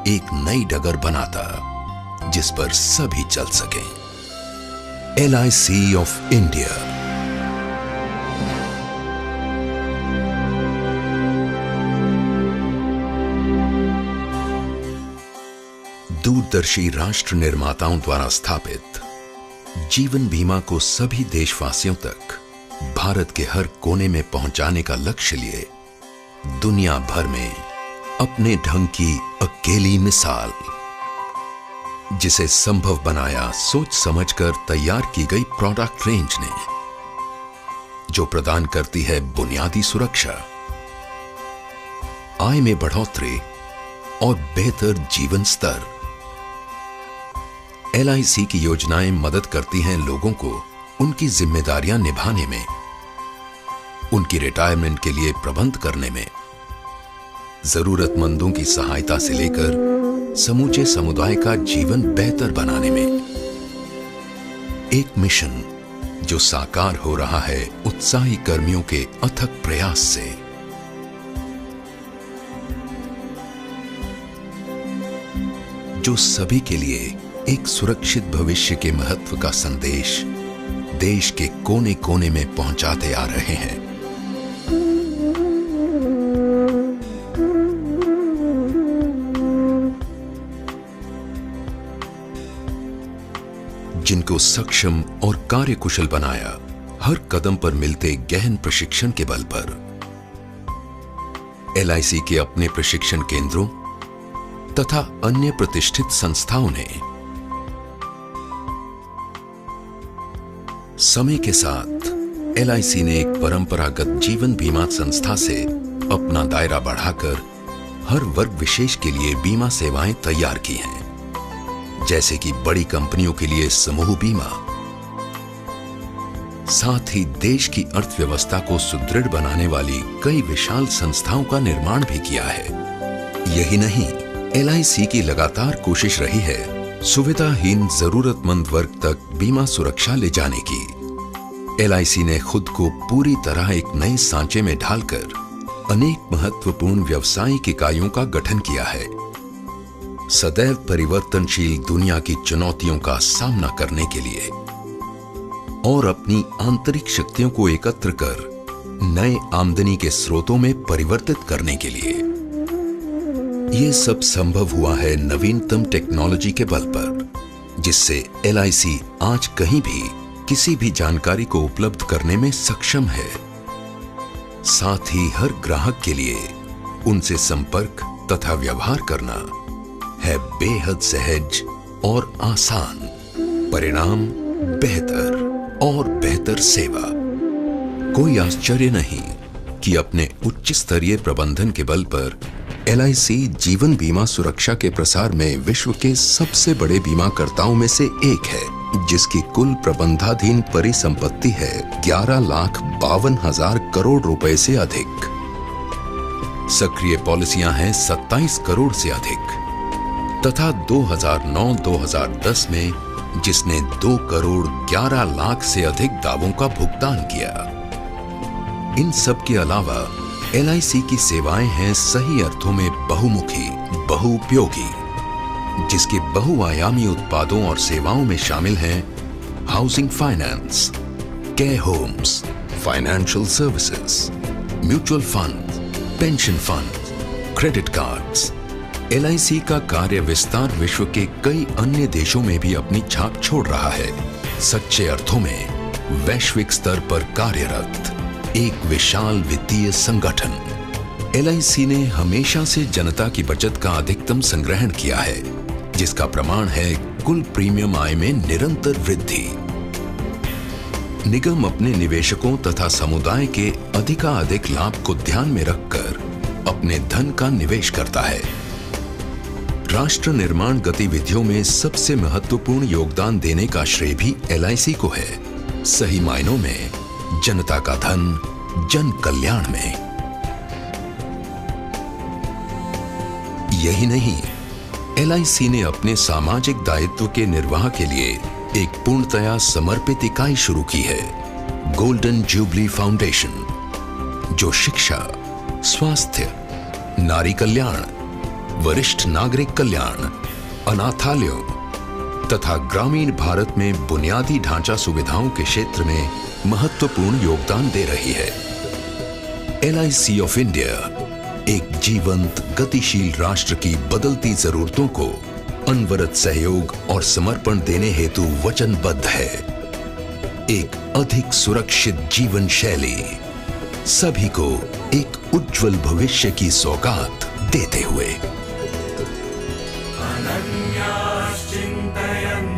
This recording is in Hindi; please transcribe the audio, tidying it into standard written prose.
एक नई डगर बनाता जिस पर सभी चल सकें। LIC of India. दूरदर्शी राष्ट्र निर्माताओं द्वारा स्थापित जीवन बीमा को सभी देशवासियों तक भारत के हर कोने में पहुंचाने का लक्ष्य लिए दुनिया भर में अपने ढंग की अकेली मिसाल, जिसे संभव बनाया सोच समझकर तैयार की गई प्रोडक्ट रेंज ने, जो प्रदान करती है बुनियादी सुरक्षा, आय में बढ़ोतरी और बेहतर जीवन स्तर। LIC की योजनाएं मदद करती हैं लोगों को उनकी जिम्मेदारियां निभाने में, उनकी रिटायरमेंट के लिए प्रबंध करने में, जरूरतमंदों की सहायता से लेकर समूचे समुदाय का जीवन बेहतर बनाने में। एक मिशन जो साकार हो रहा है उत्साही कर्मियों के अथक प्रयास से। जो सभी के लिए एक सुरक्षित भविष्य के महत्व का संदेश देश के कोने कोने में पहुंचाते आ रहे हैं। जिनको सक्षम और कार्यकुशल बनाया हर कदम पर मिलते गहन प्रशिक्षण के बल पर। LIC के अपने प्रशिक्षण केंद्रों तथा अन्य प्रतिष्ठित संस्थाओं ने समय के साथ LIC ने एक परंपरागत जीवन बीमा संस्था से अपना दायरा बढ़ाकर हर वर्ग विशेष के लिए बीमा सेवाएं तैयार की हैं, जैसे कि बड़ी कंपनियों के लिए समूह बीमा। साथ ही देश की अर्थव्यवस्था को सुदृढ़ बनाने वाली कई विशाल संस्थाओं का निर्माण भी किया है। यही नहीं, LIC की लगातार कोशिश रही है सुविधाहीन जरूरतमंद वर्ग तक बीमा सुरक्षा ले जाने की। LIC ने खुद को पूरी तरह एक नए सांचे में ढालकर अनेक महत्वपूर्ण व्यावसायिक इकाइयों का गठन किया है, सदैव परिवर्तनशील दुनिया की चुनौतियों का सामना करने के लिए और अपनी आंतरिक शक्तियों को एकत्र कर नए आमदनी के स्रोतों में परिवर्तित करने के लिए। यह सब संभव हुआ है नवीनतम टेक्नोलॉजी के बल पर, जिससे LIC आज कहीं भी किसी भी जानकारी को उपलब्ध करने में सक्षम है। साथ ही हर ग्राहक के लिए उनसे संपर्क तथा व्यवहार करना है बेहद सहज और आसान। परिणाम बेहतर और बेहतर सेवा। कोई आश्चर्य नहीं कि अपने उच्च स्तरीय प्रबंधन के बल पर LIC जीवन बीमा सुरक्षा के प्रसार में विश्व के सबसे बड़े बीमाकर्ताओं में से एक है, जिसकी कुल प्रबंधाधीन परिसंपत्ति है 11,52,000 करोड़ रुपए से अधिक। सक्रिय पॉलिसियां हैं 27 करोड़ से अधिक तथा 2009-2010 में जिसने 2 करोड़ 11 लाख से अधिक दावों का भुगतान किया। इन सब के अलावा LIC की सेवाएं हैं सही अर्थों में बहुमुखी, बहुउपयोगी, जिसके बहुआयामी उत्पादों और सेवाओं में शामिल हैं housing finance, care homes, financial services, mutual fund, pension fund, credit cards. LIC का कार्य विस्तार विश्व के कई अन्य देशों में भी अपनी छाप छोड़ रहा है। सच्चे अर्थों में वैश्विक स्तर पर कार्यरत एक विशाल वित्तीय संगठन। LIC ने हमेशा से जनता की बचत का अधिकतम संग्रहण किया है, जिसका प्रमाण है कुल प्रीमियम आय में निरंतर वृद्धि। निगम अपने निवेशकों तथा समुदाय के अधिकाधिक लाभ को ध्यान में रखकर अपने धन का निवेश करता है। राष्ट्र निर्माण गतिविधियों में सबसे महत्वपूर्ण योगदान देने का श्रेय भी LIC को है। सही मायनों में जनता का धन जन कल्याण में। यही नहीं, LIC ने अपने सामाजिक दायित्व के निर्वाह के लिए एक पूर्णतया समर्पित इकाई शुरू की है, गोल्डन जुबली फाउंडेशन, जो शिक्षा, स्वास्थ्य, नारी कल्याण, वरिष्ठ नागरिक कल्याण, अनाथालयों तथा ग्रामीण भारत में बुनियादी ढांचा सुविधाओं के क्षेत्र में महत्वपूर्ण योगदान दे रही है। LIC ऑफ इंडिया एक जीवंत, गतिशील राष्ट्र की बदलती जरूरतों को अनवरत सहयोग और समर्पण देने हेतु वचनबद्ध है। एक अधिक सुरक्षित जीवन शैली, सभी को एक उज्जवल भविष्य की सौगात देते हुए। अनन्या चिंतयन्